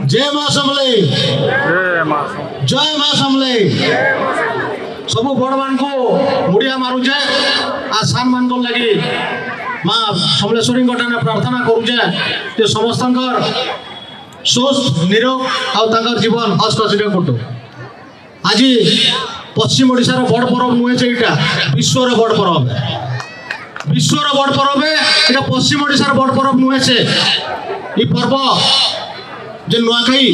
जय मां समले जय मां समले सब बड़ मान को मुड़िया मारुचे आसान मान को लगी मां समलेश्वरी गठाने प्रार्थना करुचे जे समस्तंकर स्वस्थ निरोग आउ जीवन हस्तशिर कटू आज पश्चिम ओडिशार बड़ पर्व नुहे यहाँ विश्वर बड़ पर्व विश्वर बड़ पर्व है पश्चिम ओडिशार बड़ पर्व नुहे से ये पर्व जे नुआखाई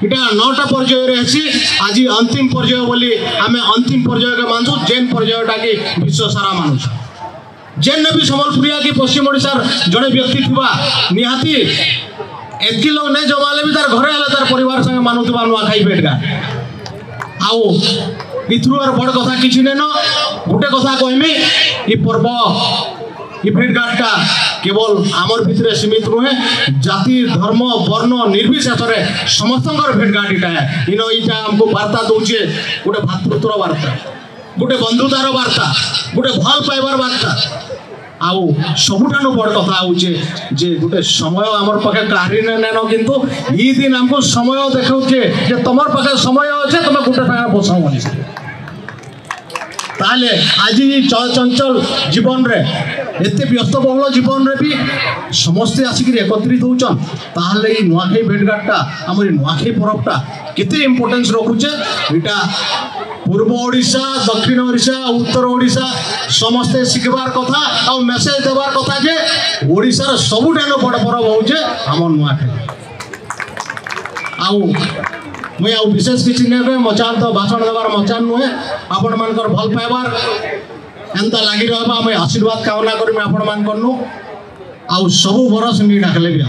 इटा 9टा पर्याय रही आज अंतिम पर्याय बोली आम अंतिम पर्याय के मानसु जेन पर्यायटा कि विश्व सारा मानुस जेन भी सम्बलपुरिया कि पश्चिम ओडिशार जड़े व्यक्ति थी निहाती एतकी लोग नहीं जमाले भी तार घरे हेले तार परिवार संगे मानुवा नुआखाई भेटगा आउ इथुर बड़ कथा किसी नहीं न गोटे कथा कहमी ये पर्व ये भेटघाटा केवल आमर भितर सीमित नुहे जाति धर्म वर्ण निर्विशेष समस्त भेटघाट इटा इन यहाँ आमको वार्ता दौचे गोटे भातृत्वर वार्ता गोटे बंधुतार वार्ता गोटे भल पाइबार वार्ता आउ सबुठानु बड़ कथा होचे जे गोटे समय आमर पाखे काढ़ी नेन किंतु ई दिन आमको समय देखाऊे जे तमर पाखे समय अच्छे तुम गोटे टाइम बसाओ बोली ताले आज चल चंचल जीवन रे एत व्यस्तबहुल जीवन रे भी समस्ते आसिक एकत्रित होचन ताले ई नुआखाई भेटघाटा आमर नुआखाई पर्वटा केते इम्पोर्टेंस रखुचे इटा पूर्व ओडिशा दक्षिण ओडिशा उत्तर ओडिशा समस्ते शिखबार कथा और मेसेज देवार कथा जे ओडिशार सबुठानु बड़ पर्व होचे आमर नुआखाई आउ मुई आउ विशेष किसी नहीं मचान तो भाषण देवार मचान नुहे आपण मानकर भल पाइबार एंता लगी रहा मुई आशीर्वाद कामना करी आपण मान करनु आउ सबु बरस नहीं डाकले भी